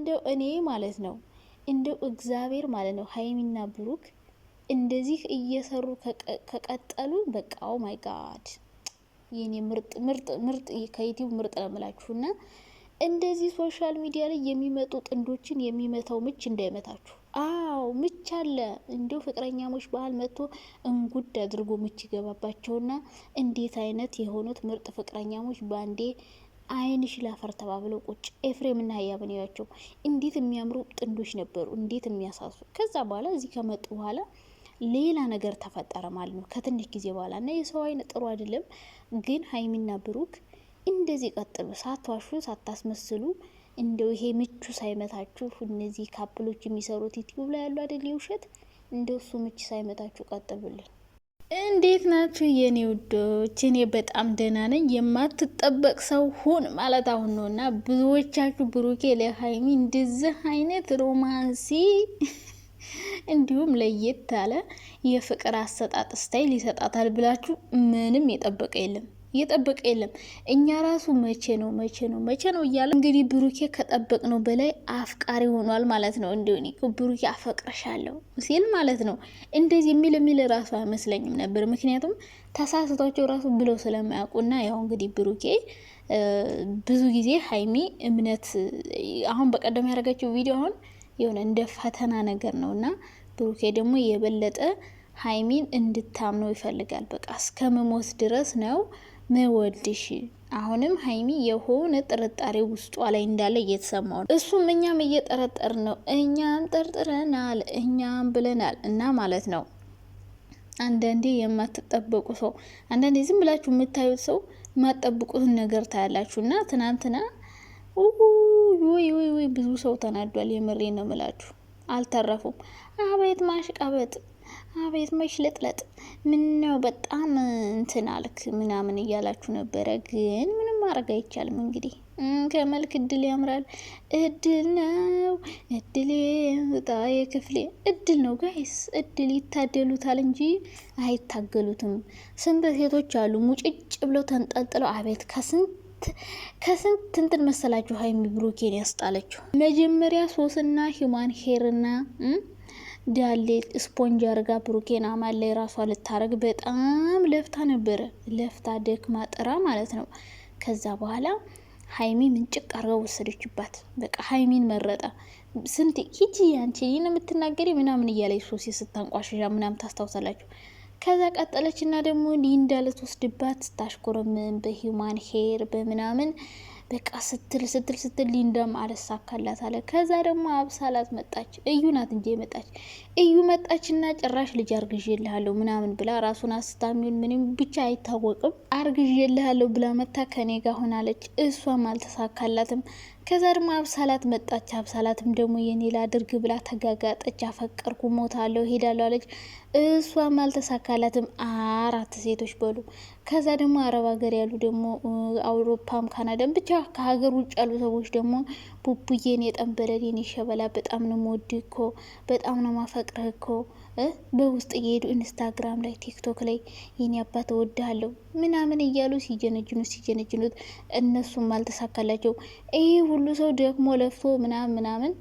እንደው እኔ ማለት ነው እንደው እግዚአብሔር ማለት ነው ሀይሚና ብሩክ እንደዚህ እየሰሩ ከቀጠሉ በቃ ኦ ማይ ጋድ የኔ ምርጥ ምርጥ ምርጥ ከዩቲዩብ ምርጥ ነው የምላችሁና እንደዚህ ሶሻል ሚዲያ ላይ የሚመጡ ጥንዶችን የሚመታው ምች እንዳይመታችሁ። አዎ ምች አለ። እንዲሁ ፍቅረኛሞች ባህል መጥቶ እንጉድ አድርጎ ምች ይገባባቸውና እንዴት አይነት የሆኑት ምርጥ ፍቅረኛሞች ባንዴ አይንሽ ላፈር ተባብለው ቁጭ። ኤፍሬም እና ህያብን ያቸው እንዴት የሚያምሩ ጥንዶች ነበሩ፣ እንዴት የሚያሳሱ። ከዛ በኋላ እዚህ ከመጡ በኋላ ሌላ ነገር ተፈጠረ ማለት ነው ከትንሽ ጊዜ በኋላ እና የሰው አይን ጥሩ አይደለም። ግን ሀይሚና ብሩክ እንደዚህ ቀጥሉ፣ ሳትዋሹ ሳታስመስሉ። እንደው ይሄ ምቹ ሳይመታችሁ እነዚህ ካፕሎች የሚሰሩት ዩቲዩብ ላይ ያሉ አይደል ውሸት፣ እንደው እሱ ምች ሳይመታችሁ ቀጥሉልን። እንዴት ናችሁ የኔ ውዶች? እኔ በጣም ደህና ነኝ። የማትጠበቅ ሰው ሁን ማለት አሁን ነው እና ብዙዎቻችሁ ብሩኬ ለሀይሚ እንደዚህ አይነት ሮማንሲ እንዲሁም ለየት ያለ የፍቅር አሰጣጥ ስታይል ይሰጣታል ብላችሁ ምንም የጠበቀ የለም። እኛ ራሱ መቼ ነው እያለ እንግዲህ ብሩኬ ከጠበቅ ነው በላይ አፍቃሪ ሆኗል ማለት ነው። እንዲሁን ብሩኬ አፈቅረሻለሁ ሲል ማለት ነው እንደዚህ የሚል ራሱ አይመስለኝም ነበር። ምክንያቱም ተሳስቷቸው ራሱ ብለው ስለማያውቁና ያው እንግዲህ ብሩኬ ብዙ ጊዜ ሀይሚ እምነት አሁን በቀደም ያደረገችው ቪዲዮ አሁን የሆነ እንደ ፈተና ነገር ነው እና ብሩኬ ደግሞ የበለጠ ሀይሚን እንድታምነው ይፈልጋል። በቃ እስከመሞት ድረስ ነው መወድሽ። አሁንም ሀይሚ የሆነ ጥርጣሬ ውስጧ ላይ እንዳለ እየተሰማው ነው። እሱም እኛም እየጠረጠር ነው፣ እኛም ጠርጥረናል፣ እኛም ብለናል እና ማለት ነው አንዳንዴ የማትጠበቁ ሰው፣ አንዳንዴ ዝም ብላችሁ የምታዩት ሰው የማትጠብቁትን ነገር ታያላችሁ። እና ትናንትና ወይ ብዙ ሰው ተናዷል። የምሬ ነው ምላችሁ፣ አልተረፉም። አቤት ማሽቃበጥ፣ አቤት መሽለጥለጥ፣ ምነው በጣም እንትን አልክ ምናምን እያላችሁ ነበረ። ግን ምንም ማድረግ አይቻልም። እንግዲህ ከመልክ እድል ያምራል። እድል ነው እድሌ ጣዬ ክፍሌ፣ እድል ነው ጋይስ። እድል ይታደሉታል እንጂ አይታገሉትም። ስንት ሴቶች አሉ ሙጭጭ ብለው ተንጠልጥለው። አቤት ከስንት እንትን መሰላችሁ ሀይሚ ብሩኬን ያስጣለችው። መጀመሪያ ሶስና ሂማን ሄርና ዳሌ ስፖንጅ አርጋ ብሩኬን አማን ላይ ራሷ ልታረግ በጣም ለፍታ ነበረ። ለፍታ ደክማ ጥራ ማለት ነው። ከዛ በኋላ ሀይሚ ምንጭቅ አርጋ ወሰደችባት። በቃ ሀይሚን መረጠ። ስንት ሂጂ አንቺ ይህን የምትናገሪ ምናምን እያለች ሶሲ ስታንቋሽሻ ምናምን ታስታውሳላችሁ። ከዛ ቀጠለች እና ደግሞ ሊንዳ ልትወስድባት ስታሽኮረምን በሂውማን ሄር በምናምን በቃ ስትል ሊንዳም አልሳካላት አለ። ከዛ ደግሞ አብሳላት መጣች። እዩ ናት እንጂ መጣች። እዩ መጣችና ጭራሽ ልጅ አርግዤልሃለሁ ምናምን ብላ ራሱን አስታሚውን ምንም ብቻ አይታወቅም አርግዤልሃለሁ ብላ መታ ከኔ ጋር ሆናለች። እሷም አልተሳካላትም። ከዛ ደግሞ አብሳላት መጣች። አብሳላትም ደግሞ የኔ ላድርግ ብላ ተጋጋጠች። አፈቀርኩ ሞታለሁ ሄዳለሁ አለች። እሷም አልተሳካላትም። አራት ሴቶች በሉ። ከዛ ደግሞ አረብ ሀገር ያሉ ደግሞ አውሮፓም ካናዳም ብቻ ከሀገር ውጭ ያሉ ሰዎች ደግሞ ቡቡዬን የጠንበለል የኔ ሸበላ በጣም ነው የምወድህ እኮ በጣም ነው ማፈቅርህ እኮ በውስጥ እየሄዱ ኢንስታግራም ላይ ቲክቶክ ላይ የኔ አባት እወድሃለሁ ምናምን እያሉ ሲጀነጅኑት እነሱም አልተሳካላቸው። ይህ ሁሉ ሰው ደግሞ ለፍቶ ምናምን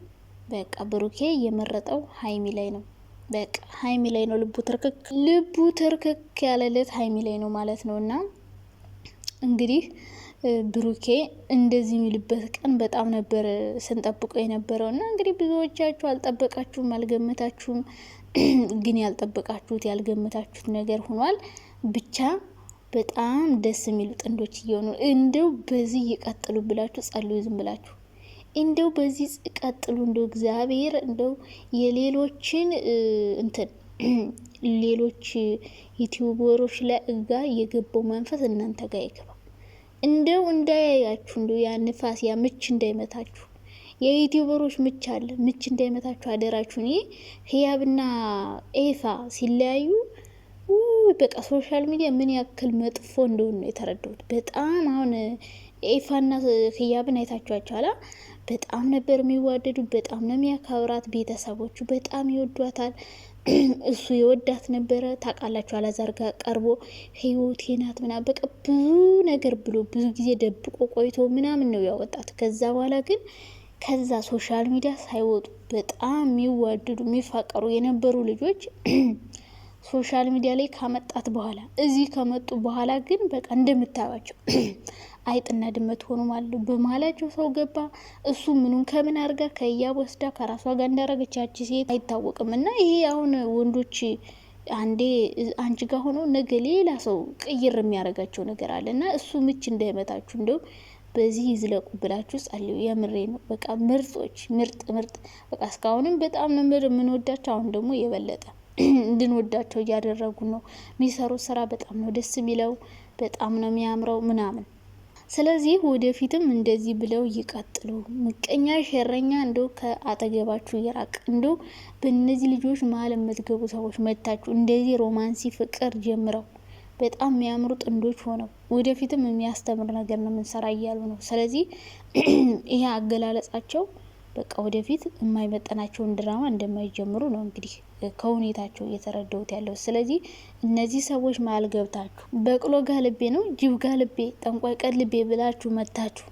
በቃ ብሩኬ የመረጠው ሀይሚ ላይ ነው። በቃ ሀይሚ ላይ ነው ልቡ ትርክክ ያለለት ሀይሚ ላይ ነው ማለት ነው። እና እንግዲህ ብሩኬ እንደዚህ የሚልበት ቀን በጣም ነበር ስንጠብቀው የነበረው። እና እንግዲህ ብዙዎቻችሁ አልጠበቃችሁም፣ አልገመታችሁም። ግን ያልጠበቃችሁት ያልገመታችሁት ነገር ሆኗል። ብቻ በጣም ደስ የሚሉ ጥንዶች እየሆኑ እንደው በዚህ ይቀጥሉ ብላችሁ ጸልዩ። ዝም ብላችሁ እንደው በዚህ ቀጥሉ። እንደው እግዚአብሔር እንደው የሌሎችን እንትን ሌሎች ዩቲዩበሮች ላይ የገባው መንፈስ እናንተ ጋር ይገባ። እንደው እንዳያያችሁ እንደው ያ ንፋስ ያ ምች እንዳይመታችሁ። የዩቲዩበሮች ምች አለ፣ ምች እንዳይመታችሁ አደራችሁን። ይሄ ህያብና ኤፋ ሲለያዩ በቃ ሶሻል ሚዲያ ምን ያክል መጥፎ እንደሆነ ነው የተረዳሁት። በጣም አሁን ኤፋና ህያብን አይታችኋቸዋል። በጣም ነበር የሚዋደዱ፣ በጣም ነው የሚያከብራት፣ ቤተሰቦቹ በጣም ይወዷታል። እሱ የወዳት ነበረ ታውቃላችሁ። አላዛር ጋር ቀርቦ ህይወቴ ናት ምናምን በቃ ብዙ ነገር ብሎ ብዙ ጊዜ ደብቆ ቆይቶ ምናምን ነው ያወጣት። ከዛ በኋላ ግን ከዛ ሶሻል ሚዲያ ሳይወጡ በጣም የሚዋደዱ የሚፋቀሩ የነበሩ ልጆች ሶሻል ሚዲያ ላይ ካመጣት በኋላ እዚህ ከመጡ በኋላ ግን በቃ እንደምታዩቸው አይጥና ድመት ሆኑ ማለት ነው። በመሀላቸው ሰው ገባ። እሱ ምኑን ከምን አድርጋ ከያ ወስዳ ከራሷ ጋር እንዳረገቻች ሴት አይታወቅም። እና ይሄ አሁን ወንዶች አንዴ አንቺ ጋር ሆኖ ነገ ሌላ ሰው ቅይር የሚያደርጋቸው ነገር አለ እና እሱ ምች እንዳይመታችሁ እንደው በዚህ ይዝለቁ ብላችሁ ጸልዩ። የምሬ ነው። በቃ ምርጦች፣ ምርጥ በቃ እስካሁንም በጣም ነው የምንወዳቸው። አሁን ደግሞ የበለጠ እንድንወዳቸው እያደረጉ ነው። የሚሰሩት ስራ በጣም ነው ደስ የሚለው፣ በጣም ነው የሚያምረው ምናምን። ስለዚህ ወደፊትም እንደዚህ ብለው ይቀጥሉ። ምቀኛ ሸረኛ እንደው ከአጠገባችሁ ይራቅ። እንደው በእነዚህ ልጆች መሀል የምትገቡ ሰዎች መታችሁ እንደዚህ ሮማንሲ ፍቅር ጀምረው በጣም የሚያምሩ ጥንዶች ሆነው ወደፊትም የሚያስተምር ነገር ነው የምንሰራ እያሉ ነው። ስለዚህ ይሄ አገላለጻቸው በቃ ወደፊት የማይመጠናቸውን ድራማ እንደማይጀምሩ ነው እንግዲህ ከሁኔታቸው እየተረዳሁት ያለው። ስለዚህ እነዚህ ሰዎች መሀል ገብታችሁ በቅሎ ጋልቤ ነው ጅብ ጋልቤ ጠንቋይ ቀልቤ ብላችሁ መታችሁ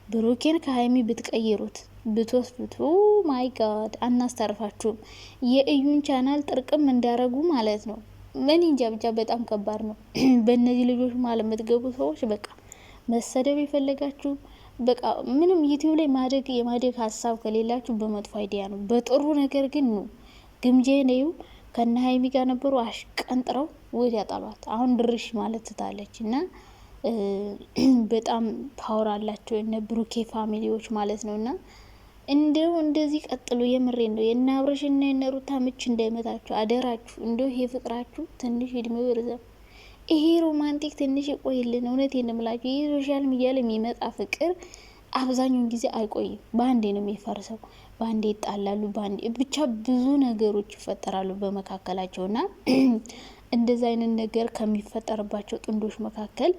ብሩኬን ከሀይሚ ብትቀይሩት ብትወስዱት ማይ ጋድ አናስተርፋችሁም። የእዩን ቻናል ጥርቅም እንዳረጉ ማለት ነው። ምን እንጃ ብቻ በጣም ከባድ ነው። በእነዚህ ልጆች መሀል የምትገቡ ሰዎች በቃ መሰደብ የፈለጋችሁ በቃ ምንም ዩቲዩብ ላይ የማደግ ሀሳብ ከሌላችሁ በመጥፎ አይዲያ ነው። በጥሩ ነገር ግን ነው ግምጄ ነው። ከነ ሀይሚ ጋር ነበሩ አሽቀንጥረው ወድ ያጣሏት። አሁን ድርሽ ማለት ትታለች እና በጣም ፓወር አላቸው እነ ብሩኬ ፋሚሊዎች ማለት ነው። እና እንደው እንደዚህ ቀጥሉ። የምሬ ነው። የእነ አብረሽና የእነ ሩታ ምች እንዳይመታችሁ አደራችሁ። እንደው ይሄ ፍቅራችሁ ትንሽ እድሜው ይርዘም። ይሄ ሮማንቲክ ትንሽ ይቆይልን። እውነቴን እምላችሁ ይሄ ሶሻል ሚዲያ ላይ የሚመጣ ፍቅር አብዛኛውን ጊዜ አይቆይም። በአንዴ ነው የሚፈርሰው። በአንዴ ይጣላሉ። በአንዴ ብቻ ብዙ ነገሮች ይፈጠራሉ በመካከላቸውና እንደዛ አይነት ነገር ከሚፈጠርባቸው ጥንዶች መካከል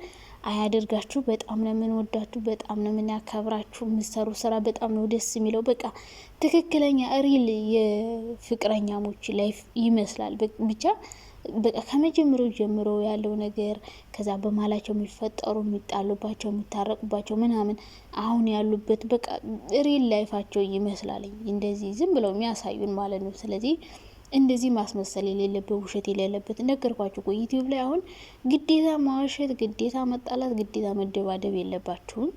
አያደርጋችሁ። በጣም ነው የምንወዳችሁ፣ በጣም ነው የምናከብራችሁ። የምትሰሩ ስራ በጣም ነው ደስ የሚለው። በቃ ትክክለኛ ሪል የፍቅረኛሞች ላይፍ ይመስላል። ብቻ በቃ ከመጀመሪያው ጀምሮ ያለው ነገር ከዛ በማላቸው የሚፈጠሩ የሚጣሉባቸው የሚታረቁባቸው ምናምን አሁን ያሉበት በቃ ሪል ላይፋቸው ይመስላል። እንደዚህ ዝም ብለው የሚያሳዩን ማለት ነው። ስለዚህ እንደዚህ ማስመሰል የሌለበት ውሸት የሌለበት ነገርኳችሁ እኮ ዩቲዩብ ላይ አሁን ግዴታ ማዋሸት፣ ግዴታ መጣላት፣ ግዴታ መደባደብ የለባችሁም።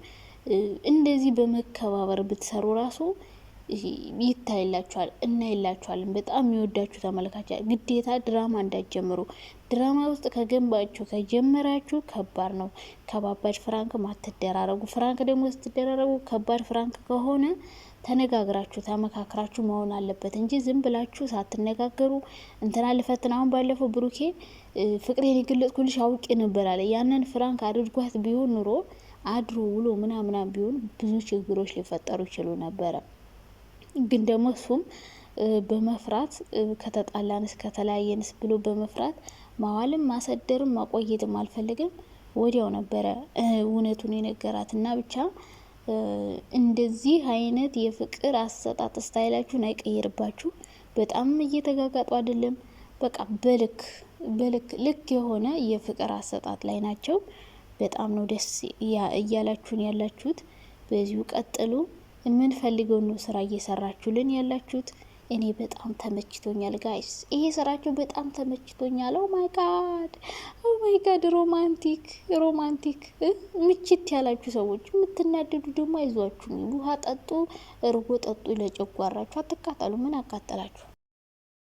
እንደዚህ በመከባበር ብትሰሩ ራሱ ይታይላችኋል፣ እናይላችኋለን። በጣም የሚወዳችሁ ተመልካች ግዴታ ድራማ እንዳትጀምሩ። ድራማ ውስጥ ከገንባችሁ ከጀመራችሁ ከባድ ነው። ከባባድ ፍራንክ ማትደራረጉ። ፍራንክ ደግሞ ስትደራረጉ ከባድ ፍራንክ ከሆነ ተነጋግራችሁ ተመካክራችሁ መሆን አለበት እንጂ ዝም ብላችሁ ሳትነጋገሩ እንትና ልፈትን። አሁን ባለፈው ብሩኬ ፍቅሬን የገለጽኩልሽ አውቄ ነበር አለ። ያንን ፍራንክ አድርጓት ቢሆን ኑሮ አድሮ ውሎ ምናምና ቢሆን ብዙ ችግሮች ሊፈጠሩ ይችሉ ነበረ። ግን ደግሞ እሱም በመፍራት ከተጣላንስ ከተለያየንስ ብሎ በመፍራት ማዋልም ማሰደርም ማቆየትም አልፈልግም። ወዲያው ነበረ እውነቱን የነገራት እና ብቻ እንደዚህ አይነት የፍቅር አሰጣጥ ስታይላችሁን አይቀይርባችሁ። በጣም እየተጋጋጡ አይደለም። በቃ ልክ የሆነ የፍቅር አሰጣጥ ላይ ናቸው። በጣም ነው ደስ እያላችሁን ያላችሁት። በዚሁ ቀጥሉ። የምንፈልገው ነው ስራ እየሰራችሁልን ያላችሁት። እኔ በጣም ተመችቶኛል ጋይስ፣ ይሄ ስራችሁ በጣም ተመችቶኛል። ኦ ማይ ጋድ ሮማንቲክ ምችት ያላችሁ ሰዎች፣ የምትናደዱ ደግሞ አይዟችሁ፣ ውሃ ጠጡ፣ እርጎ ጠጡ፣ ለጨጓራችሁ አትቃጠሉ። ምን አቃጠላችሁ?